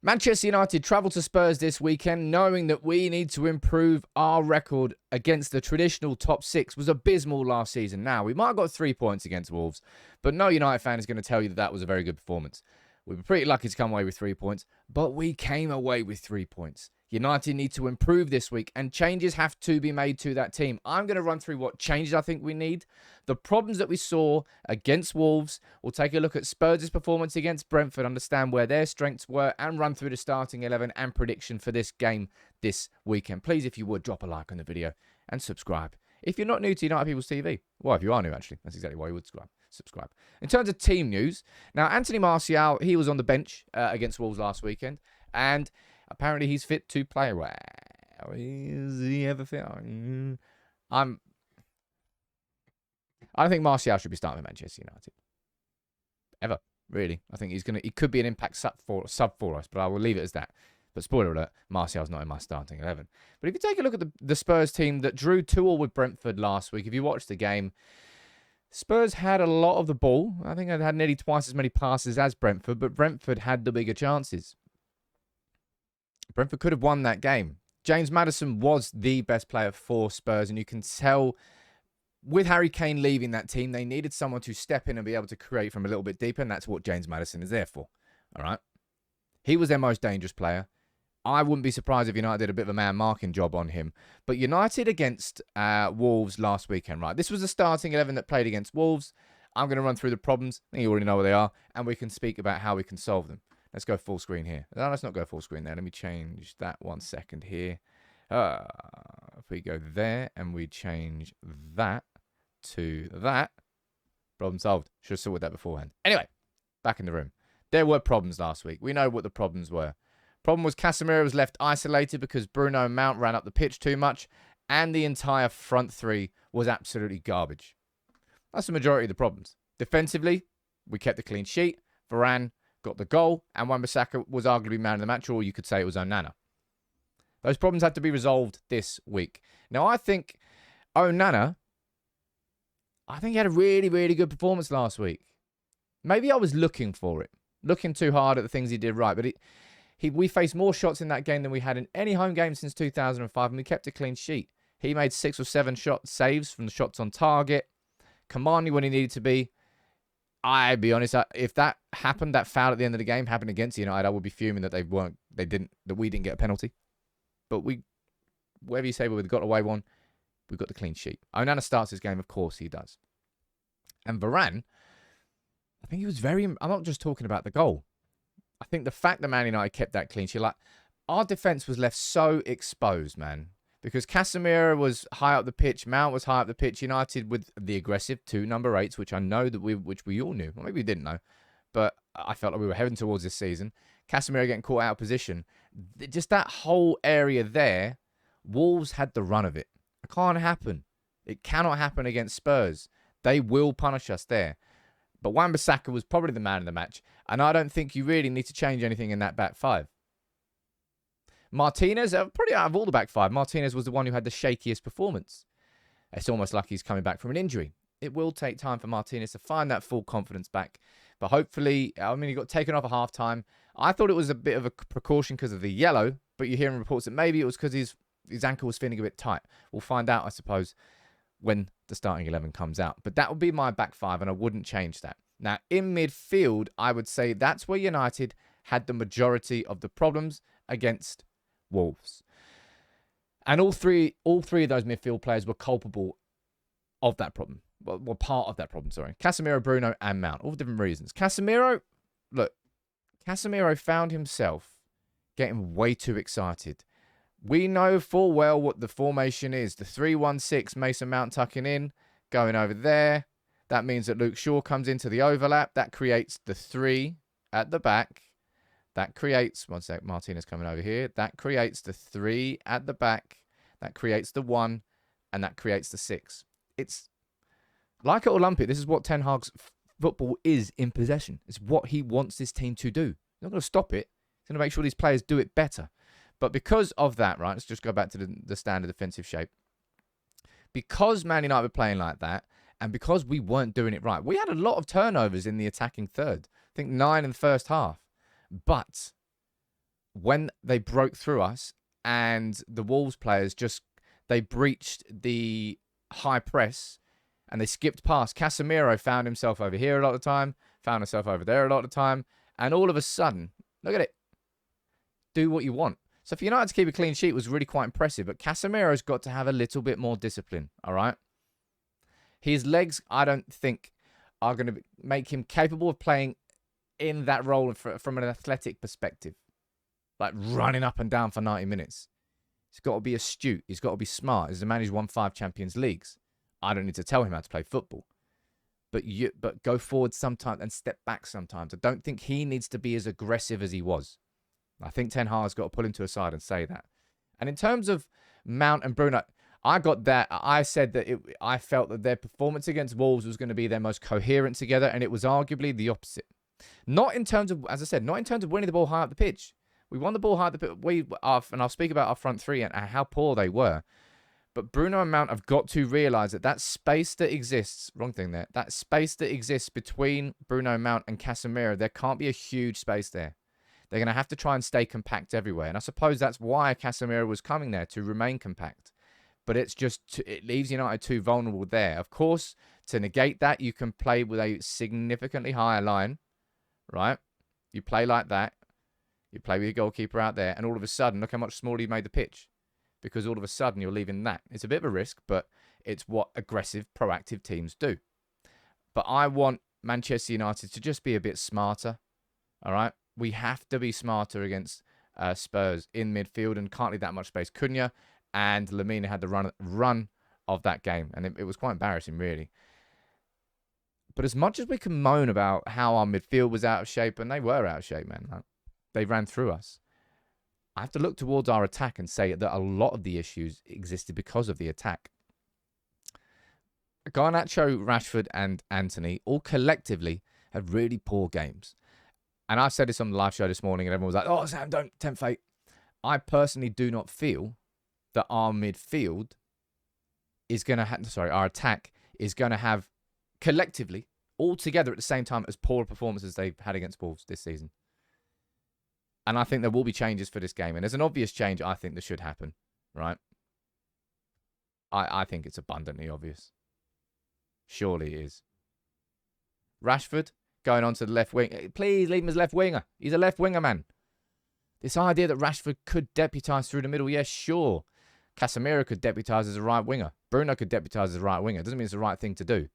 Manchester United travel to Spurs this weekend, knowing that we need to improve our record against the traditional top six. Was abysmal last season. Now, we might have got 3 points against Wolves, but no United fan is going to tell you that that was a very good performance. We were pretty lucky to come away with 3 points, but we came away with 3 points. United need to improve this week, and changes have to be made to that team. I'm going to run through what changes I think we need, the problems that we saw against Wolves. We'll take a look at Spurs' performance against Brentford, understand where their strengths were, and run through the starting 11 and prediction for this game this weekend. Please, if you would, drop a like on the video and subscribe. If you're not new to United People's TV, well, if you are new, actually, that's exactly why you would subscribe. In terms of team news, now, Anthony Martial, he was on the bench against Wolves last weekend, and apparently he's fit to play. Well, is he ever fit? I don't think Martial should be starting for Manchester United. Ever, really. I think he could be an impact sub for us, but I will leave it as that. But spoiler alert, Martial's not in my starting 11. But if you take a look at the Spurs team that drew 2-2 with Brentford last week, if you watched the game, Spurs had a lot of the ball. I think they had nearly twice as many passes as Brentford, but Brentford had the bigger chances. Brentford could have won that game. James Maddison was the best player for Spurs, and you can tell with Harry Kane leaving that team, they needed someone to step in and be able to create from a little bit deeper, and that's what James Maddison is there for. All right? He was their most dangerous player. I wouldn't be surprised if United did a bit of a man-marking job on him. But United against Wolves last weekend, right? This was the starting 11 that played against Wolves. I'm going to run through the problems. I think you already know what they are, and we can speak about how we can solve them. Let's go full screen here. No, let's not go full screen there. Let me change that 1 second here. If we go there and we change that to that, problem solved. Should have sorted that beforehand. Anyway, back in the room. There were problems last week. We know what the problems were. Problem was Casemiro was left isolated because Bruno and Mount ran up the pitch too much, and the entire front three was absolutely garbage. That's the majority of the problems. Defensively, we kept a clean sheet. Varane got the goal, and Wan-Bissaka was arguably man of the match, or you could say it was Onana. Those problems had to be resolved this week. Now, I think Onana, he had a really, really good performance last week. Maybe I was looking for it, looking too hard at the things he did right, but we faced more shots in that game than we had in any home game since 2005, and we kept a clean sheet. He made 6 or 7 saves from the shots on target, commanding when he needed to be. I'd be honest, if that happened, that foul at the end of the game happened against United, I would be fuming that we didn't get a penalty. But whatever you say, we got away one. We got the clean sheet. Onana starts his game, of course he does. And Varane, I think he was I'm not just talking about the goal. I think the fact that Man United kept that clean sheet, our defense was left so exposed, man. Because Casemiro was high up the pitch, Mount was high up the pitch. United with the aggressive 2 number 8s, which I know that which we all knew. Well, maybe we didn't know, but I felt like we were heading towards this season. Casemiro getting caught out of position. Just that whole area there, Wolves had the run of it. It can't happen. It cannot happen against Spurs. They will punish us there. But Wan-Bissaka was probably the man of the match, and I don't think you really need to change anything in that back 5. Martinez, pretty out of all the back 5, Martinez was the one who had the shakiest performance. It's almost like he's coming back from an injury. It will take time for Martinez to find that full confidence back. But hopefully, he got taken off at half-time. I thought it was a bit of a precaution because of the yellow, but you're hearing reports that maybe it was because his ankle was feeling a bit tight. We'll find out, I suppose, when the starting 11 comes out. But that would be my back 5, and I wouldn't change that. Now, in midfield, I would say that's where United had the majority of the problems against Wolves. And all three of those midfield players were culpable of that problem. Well, part of that problem, sorry. Casemiro, Bruno, and Mount. All for different reasons. Casemiro found himself getting way too excited. We know full well what the formation is. The 3-1-6, Mason Mount tucking in, going over there. That means that Luke Shaw comes into the overlap. That creates the 3 at the back. That creates, one sec, Martinez coming over here. That creates the 3 at the back. That creates the 1. And that creates the 6. It's like at Olympic. This is what Ten Hag's football is in possession. It's what he wants this team to do. He's not going to stop it. He's going to make sure these players do it better. But because of that, right, let's just go back to the standard defensive shape. Because Man United were playing like that, and because we weren't doing it right, we had a lot of turnovers in the attacking third. I think 9 in the first half. But when they broke through us and the Wolves players they breached the high press and they skipped past. Casemiro found himself over here a lot of the time, found himself over there a lot of the time, and all of a sudden, look at it, do what you want. So for United to keep a clean sheet was really quite impressive, but Casemiro's got to have a little bit more discipline, all right? His legs, I don't think, are going to make him capable of playing in that role from an athletic perspective, like running up and down for 90 minutes. He's got to be astute. He's got to be smart. He's a man who's won 5 Champions Leagues. I don't need to tell him how to play football. But go forward sometimes and step back sometimes. I don't think he needs to be as aggressive as he was. I think Ten Hag's got to pull him to a side and say that. And in terms of Mount and Bruno, I got that. I said that I felt that their performance against Wolves was going to be their most coherent together, and it was arguably the opposite. Not in terms of, as I said, not in terms of winning the ball high up the pitch. We won the ball high up the pitch. And I'll speak about our front three and how poor they were. But Bruno and Mount have got to realise that space that exists, wrong thing there, that space that exists between Bruno, Mount and Casemiro, there can't be a huge space there. They're going to have to try and stay compact everywhere. And I suppose that's why Casemiro was coming there, to remain compact. But it leaves United too vulnerable there. Of course, to negate that, you can play with a significantly higher line, right? You play like that. You play with your goalkeeper out there. And all of a sudden, look how much smaller you made the pitch. Because all of a sudden, you're leaving that. It's a bit of a risk, but it's what aggressive, proactive teams do. But I want Manchester United to just be a bit smarter, all right? We have to be smarter against Spurs in midfield and can't leave that much space. Cunha and Lamina had the run of that game, and it was quite embarrassing, really. But as much as we can moan about how our midfield was out of shape, and they were out of shape, man. Like, they ran through us. I have to look towards our attack and say that a lot of the issues existed because of the attack. Garnacho, Rashford, and Antony all collectively had really poor games. And I said this on the live show this morning, and everyone was like, "Oh, Sam, don't tempt fate." I personally do not feel that our midfield is going to have, our attack is going to have collectively, all together at the same time, as poor performances they've had against Wolves this season. And I think there will be changes for this game. And there's an obvious change I think that should happen, right? I think it's abundantly obvious. Surely it is. Rashford going on to the left wing. Please leave him as left winger. He's a left winger, man. This idea that Rashford could deputise through the middle, yes, sure. Casemiro could deputise as a right winger. Bruno could deputise as a right winger. Doesn't mean it's the right thing to do.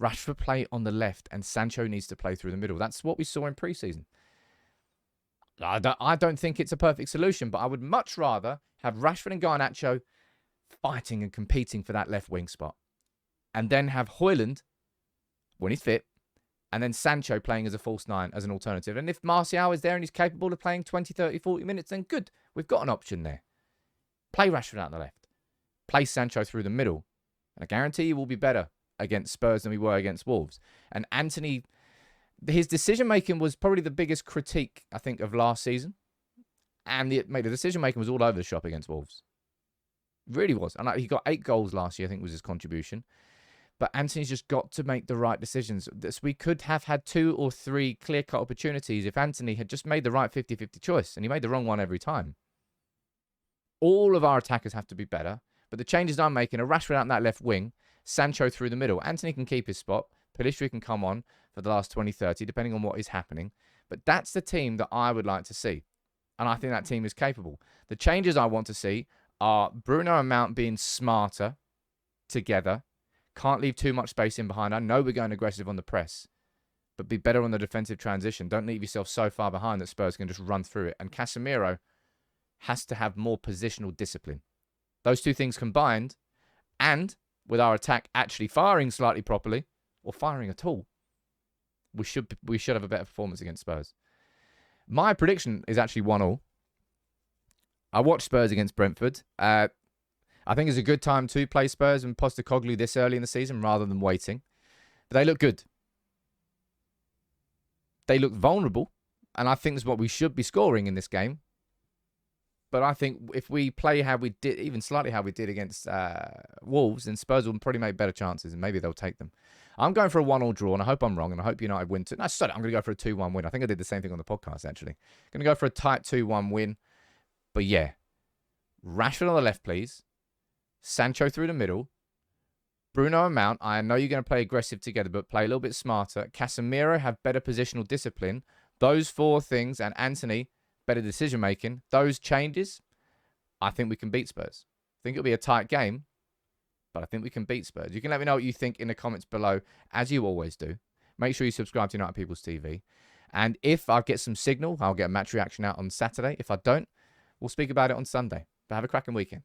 Rashford play on the left and Sancho needs to play through the middle. That's what we saw in pre-season. I don't think it's a perfect solution, but I would much rather have Rashford and Garnacho fighting and competing for that left wing spot. And then have Højlund, when he's fit, and then Sancho playing as a false 9 as an alternative. And if Martial is there and he's capable of playing 20, 30, 40 minutes, then good. We've got an option there. Play Rashford out on the left. Play Sancho through the middle. And I guarantee you we'll be better against Spurs than we were against Wolves. And Antony, his decision-making was probably the biggest critique, I think, of last season. And the decision-making was all over the shop against Wolves. It really was. And he got 8 goals last year, I think was his contribution. But Antony's just got to make the right decisions. We could have had 2 or 3 clear-cut opportunities if Antony had just made the right 50-50 choice. And he made the wrong one every time. All of our attackers have to be better. But the changes I'm making are Rashford out in that left wing, Sancho through the middle. Antony can keep his spot. Pellistri can come on for the last 20-30, depending on what is happening. But that's the team that I would like to see. And I think that team is capable. The changes I want to see are Bruno and Mount being smarter together. Can't leave too much space in behind. I know we're going aggressive on the press. But be better on the defensive transition. Don't leave yourself so far behind that Spurs can just run through it. And Casemiro has to have more positional discipline. Those two things combined, and with our attack actually firing slightly properly, or firing at all, we should have a better performance against Spurs. My prediction is actually 1-1. I watched Spurs against Brentford. I think it's a good time to play Spurs and Postecoglou this early in the season rather than waiting. But they look good. They look vulnerable, and I think that's what we should be scoring in this game. But I think if we play how we did, even slightly how we did against Wolves, then Spurs will probably make better chances, and maybe they'll take them. I'm going for a 1-1 draw, and I hope I'm wrong, and I hope United win. No, sorry, I'm going to go for a 2-1 win. I think I did the same thing on the podcast, actually. Going to go for a tight 2-1 win. But yeah, Rashford on the left, please. Sancho through the middle. Bruno and Mount, I know you're going to play aggressive together, but play a little bit smarter. Casemiro, have better positional discipline. Those 4 things, and Anthony, better decision-making. Those changes, I think we can beat Spurs. I think it'll be a tight game, but I think we can beat Spurs. You can let me know what you think in the comments below, as you always do. Make sure you subscribe to United People's TV. And if I get some signal, I'll get a match reaction out on Saturday. If I don't, we'll speak about it on Sunday. But have a cracking weekend.